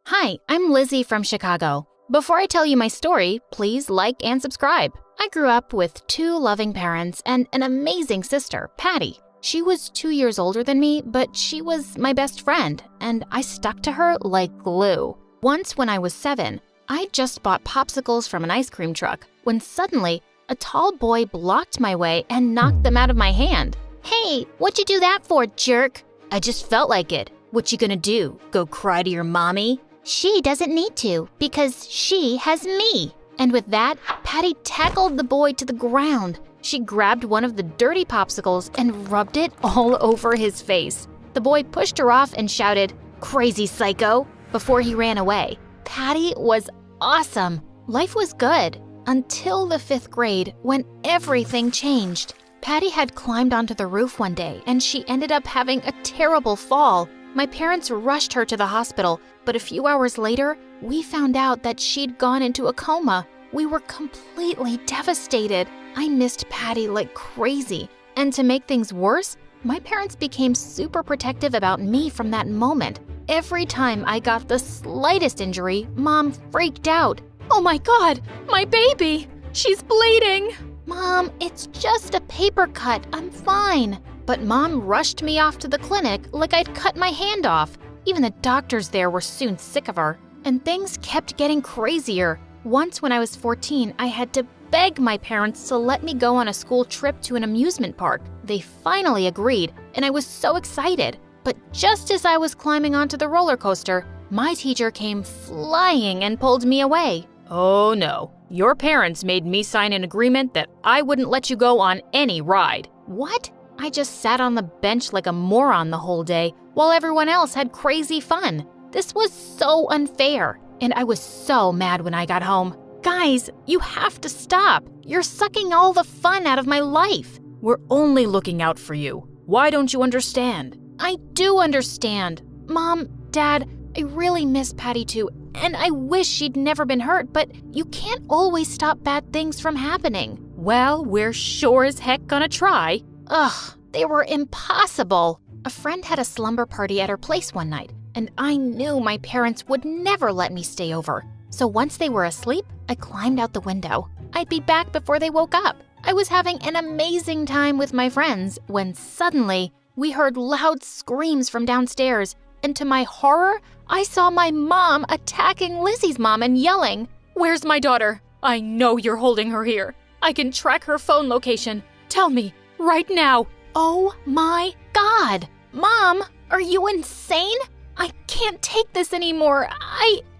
Hi, I'm Lizzie from Chicago. Before I tell you my story, please like and subscribe. I grew up with two loving parents and an amazing sister, Patty. She was 2 years older than me, but she was my best friend, and I stuck to her like glue. Once when I was 7, I just bought popsicles from an ice cream truck when suddenly a tall boy blocked my way and knocked them out of my hand. "Hey, what'd you do that for, jerk?" "I just felt like it." "What you gonna do, go cry to your mommy?" "She doesn't need to, because she has me." And with that, Patty tackled the boy to the ground. She grabbed one of the dirty popsicles and rubbed it all over his face. The boy pushed her off and shouted, "Crazy psycho," before he ran away. Patty was awesome. Life was good until the 5th grade when everything changed. Patty had climbed onto the roof one day and she ended up having a terrible fall. My parents rushed her to the hospital, but a few hours later, we found out that she'd gone into a coma. We were completely devastated. I missed Patty like crazy. And to make things worse, my parents became super protective about me from that moment. Every time I got the slightest injury, Mom freaked out. "Oh my God, my baby! She's bleeding!" "Mom, it's just a paper cut. I'm fine." But Mom rushed me off to the clinic like I'd cut my hand off. Even the doctors there were soon sick of her. And things kept getting crazier. Once when I was 14, I had to beg my parents to let me go on a school trip to an amusement park. They finally agreed, and I was so excited. But just as I was climbing onto the roller coaster, my teacher came flying and pulled me away. "Oh no, your parents made me sign an agreement that I wouldn't let you go on any ride." "What?" I just sat on the bench like a moron the whole day while everyone else had crazy fun. This was so unfair, and I was so mad when I got home. "Guys, you have to stop. You're sucking all the fun out of my life." "We're only looking out for you. Why don't you understand?" "I do understand. Mom, Dad, I really miss Patty too, and I wish she'd never been hurt, but you can't always stop bad things from happening." "Well, we're sure as heck gonna try." Ugh, they were impossible. A friend had a slumber party at her place one night, and I knew my parents would never let me stay over. So once they were asleep, I climbed out the window. I'd be back before they woke up. I was having an amazing time with my friends when suddenly we heard loud screams from downstairs, and to my horror, I saw my mom attacking Lizzie's mom and yelling, "Where's my daughter? I know you're holding her here. I can track her phone location. Tell me, right now." "Oh my God! Mom, are you insane? I can't take this anymore.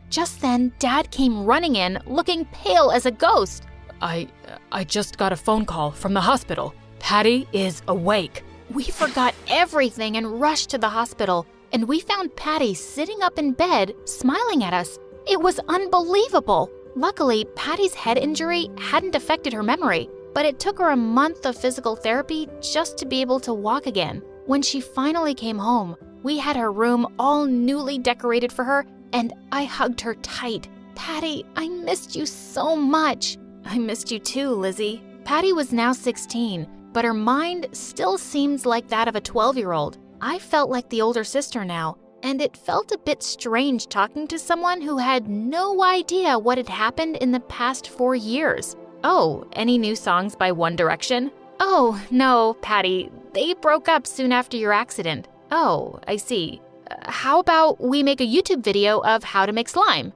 Just then, Dad came running in, looking pale as a ghost. I just got a phone call from the hospital. Patty is awake." We forgot everything and rushed to the hospital, and we found Patty sitting up in bed, smiling at us. It was unbelievable. Luckily, Patty's head injury hadn't affected her memory, but it took her a month of physical therapy just to be able to walk again. When she finally came home, we had her room all newly decorated for her, and I hugged her tight. "Patty, I missed you so much." "I missed you too, Lizzie." Patty was now 16, but her mind still seems like that of a 12-year-old. I felt like the older sister now, and it felt a bit strange talking to someone who had no idea what had happened in the past 4 years. "Oh, any new songs by One Direction?" "Oh, no, Patty. They broke up soon after your accident." "Oh, I see. How about we make a YouTube video of how to make slime?"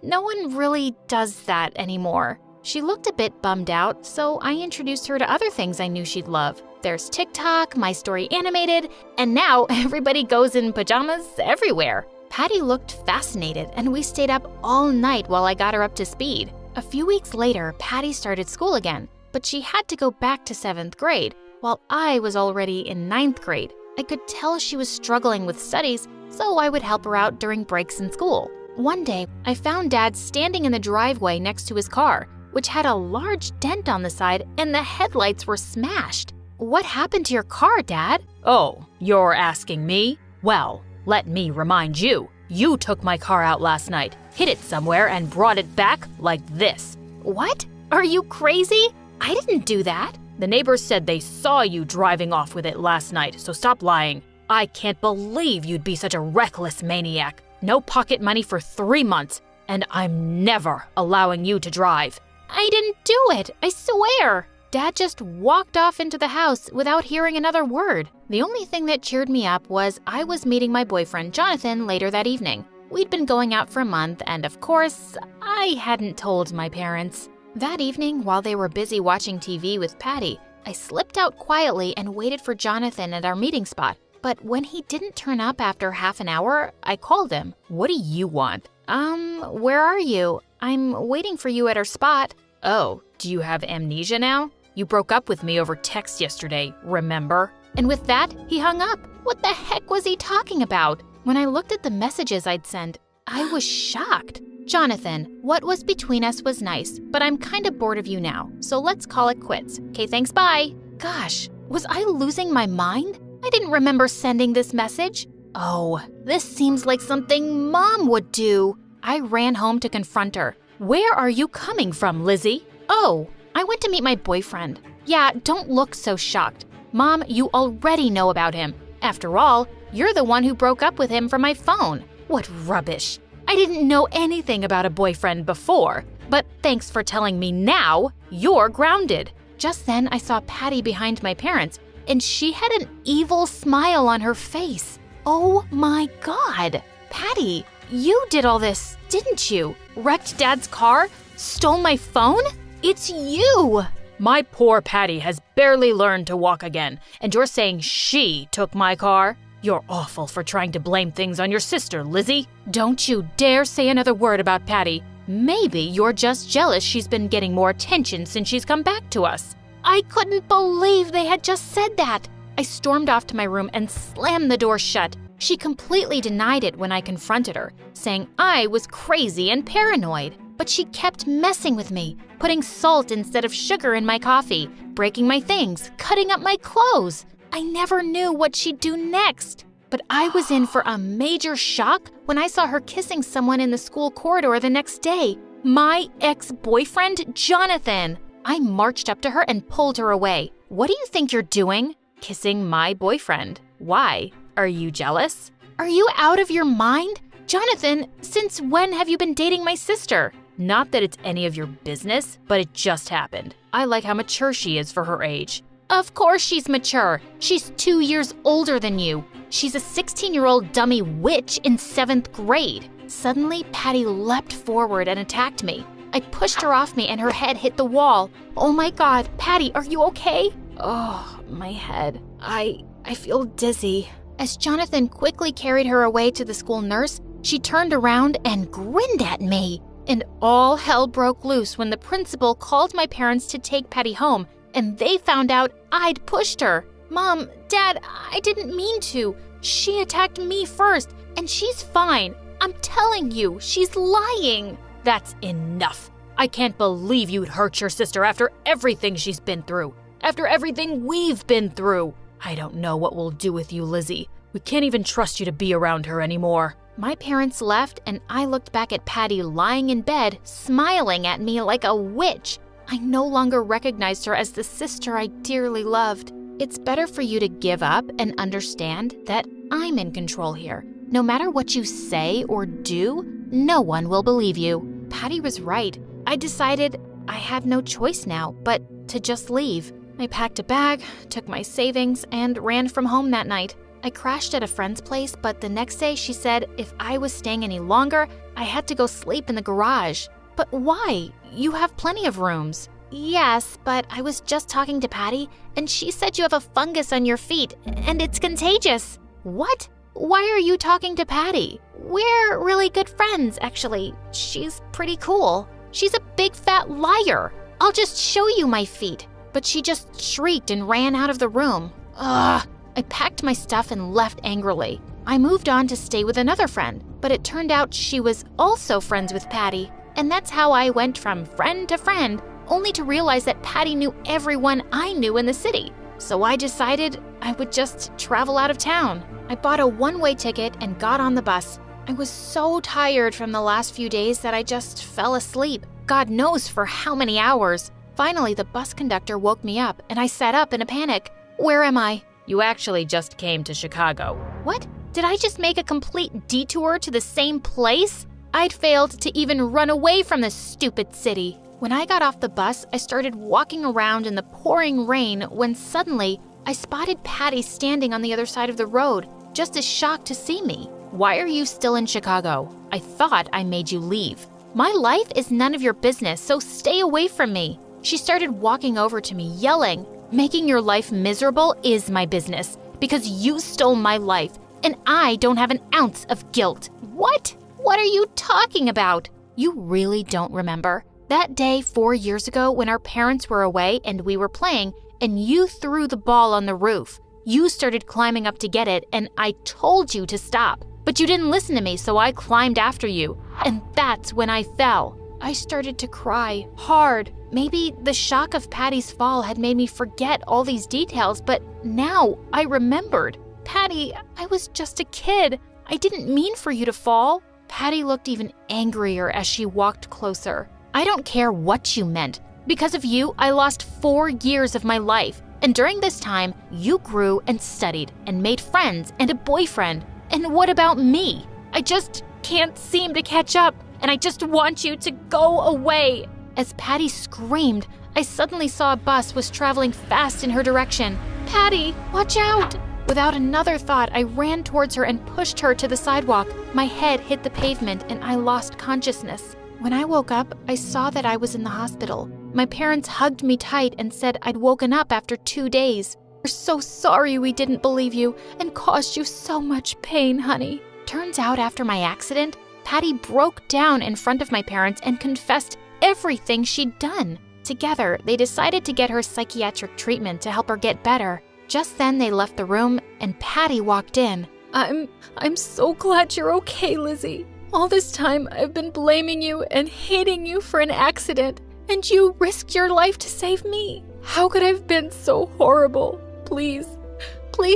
No one really does that anymore." She looked a bit bummed out, so I introduced her to other things I knew she'd love. There's TikTok, My Story Animated, and now everybody goes in pajamas everywhere. Patty looked fascinated, and we stayed up all night while I got her up to speed. A few weeks later, Patty started school again, but she had to go back to 7th grade, while I was already in 9th grade. I could tell she was struggling with studies, so I would help her out during breaks in school. One day, I found Dad standing in the driveway next to his car, which had a large dent on the side and the headlights were smashed. "What happened to your car, Dad?" "Oh, you're asking me? Well, let me remind you. You took my car out last night, hid it somewhere, and brought it back like this." "What? Are you crazy? I didn't do that." "The neighbors said they saw you driving off with it last night, so stop lying. I can't believe you'd be such a reckless maniac. No pocket money for 3 months, and I'm never allowing you to drive. I didn't do it, I swear. Dad just walked off into the house without hearing another word. The only thing that cheered me up was I was meeting my boyfriend Jonathan later that evening. We'd been going out for a month, and of course, I hadn't told my parents. That evening, while they were busy watching TV with Patty, I slipped out quietly and waited for Jonathan at our meeting spot. But when he didn't turn up after half an hour, I called him. What do you want? Where are you? I'm waiting for you at our spot. Oh, do you have amnesia now? You broke up with me over text yesterday, remember? And with that, he hung up. What the heck was he talking about? When I looked at the messages I'd sent, I was shocked. Jonathan, what was between us was nice, but I'm kind of bored of you now, so let's call it quits. Okay, thanks, bye. Gosh, was I losing my mind? I didn't remember sending this message. Oh, this seems like something Mom would do. I ran home to confront her. Where are you coming from, Lizzie? Oh, I went to meet my boyfriend. Yeah, don't look so shocked. Mom, you already know about him. After all, you're the one who broke up with him from my phone. What rubbish. I didn't know anything about a boyfriend before, but thanks for telling me now. You're grounded. Just then, I saw Patty behind my parents, and she had an evil smile on her face. Oh my God. Patty, you did all this, didn't you? Wrecked Dad's car? Stole my phone? It's you! My poor Patty has barely learned to walk again, and you're saying she took my car? You're awful for trying to blame things on your sister, Lizzie. Don't you dare say another word about Patty. Maybe you're just jealous she's been getting more attention since she's come back to us. I couldn't believe they had just said that. I stormed off to my room and slammed the door shut. She completely denied it when I confronted her, saying I was crazy and paranoid. But she kept messing with me, putting salt instead of sugar in my coffee, breaking my things, cutting up my clothes. I never knew what she'd do next. But I was in for a major shock when I saw her kissing someone in the school corridor the next day. My ex-boyfriend, Jonathan. I marched up to her and pulled her away. What do you think you're doing? Kissing my boyfriend. Why? Are you jealous? Are you out of your mind? Jonathan, since when have you been dating my sister? Not that it's any of your business, but it just happened. I like how mature she is for her age. Of course she's mature. She's 2 years older than you. She's a 16-year-old dummy witch in 7th grade. Suddenly, Patty leapt forward and attacked me. I pushed her off me and her head hit the wall. Oh my God, Patty, are you okay? Oh, my head. I feel dizzy. As Jonathan quickly carried her away to the school nurse, she turned around and grinned at me. And all hell broke loose when the principal called my parents to take Patty home, and they found out I'd pushed her. Mom, Dad, I didn't mean to. She attacked me first, and she's fine. I'm telling you, she's lying. That's enough. I can't believe you'd hurt your sister after everything she's been through. After everything we've been through. I don't know what we'll do with you, Lizzie. We can't even trust you to be around her anymore. My parents left, and I looked back at Patty lying in bed, smiling at me like a witch. I no longer recognized her as the sister I dearly loved. It's better for you to give up and understand that I'm in control here. No matter what you say or do, no one will believe you. Patty was right. I decided I had no choice now but to just leave. I packed a bag, took my savings, and ran from home that night. I crashed at a friend's place, but the next day she said if I was staying any longer, I had to go sleep in the garage. But why? You have plenty of rooms. Yes, but I was just talking to Patty, and she said you have a fungus on your feet, and it's contagious. What? Why are you talking to Patty? We're really good friends, actually. She's pretty cool. She's a big fat liar. I'll just show you my feet. But she just shrieked and ran out of the room. Ugh. I packed my stuff and left angrily. I moved on to stay with another friend, but it turned out she was also friends with Patty. And that's how I went from friend to friend, only to realize that Patty knew everyone I knew in the city. So I decided I would just travel out of town. I bought a one-way ticket and got on the bus. I was so tired from the last few days that I just fell asleep. God knows for how many hours. Finally, the bus conductor woke me up, and I sat up in a panic. Where am I? You actually just came to Chicago. What? Did I just make a complete detour to the same place? I'd failed to even run away from this stupid city. When I got off the bus, I started walking around in the pouring rain when suddenly I spotted Patty standing on the other side of the road, just as shocked to see me. Why are you still in Chicago? I thought I made you leave. My life is none of your business, so stay away from me. She started walking over to me, yelling, "Making your life miserable is my business because you stole my life and I don't have an ounce of guilt." What? What are you talking about? You really don't remember? That day 4 years ago when our parents were away and we were playing and you threw the ball on the roof. You started climbing up to get it and I told you to stop. But you didn't listen to me, so I climbed after you. And that's when I fell. I started to cry hard. Maybe the shock of Patty's fall had made me forget all these details, but now I remembered. Patty, I was just a kid. I didn't mean for you to fall. Patty looked even angrier as she walked closer. I don't care what you meant. Because of you, I lost 4 years of my life. And during this time, you grew and studied and made friends and a boyfriend. And what about me? I just can't seem to catch up, and I just want you to go away. As Patty screamed, I suddenly saw a bus was traveling fast in her direction. Patty, watch out! Without another thought, I ran towards her and pushed her to the sidewalk. My head hit the pavement and I lost consciousness. When I woke up, I saw that I was in the hospital. My parents hugged me tight and said I'd woken up after 2 days. We're so sorry we didn't believe you and caused you so much pain, honey. Turns out after my accident, Patty broke down in front of my parents and confessed everything she'd done. Together, they decided to get her psychiatric treatment to help her get better. Just then they left the room and Patty walked in. I'm so glad you're okay, Lizzie. All this time I've been blaming you and hating you for an accident, and you risked your life to save me. How could I have been so horrible? Please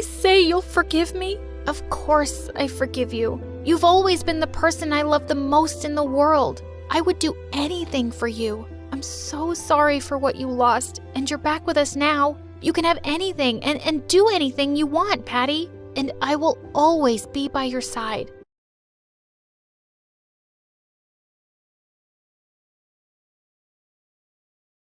say you'll forgive me. Of course I forgive you. You've always been the person I love the most in the world. I would do anything for you. I'm so sorry for what you lost, and you're back with us now. You can have anything and do anything you want, Patty. And I will always be by your side.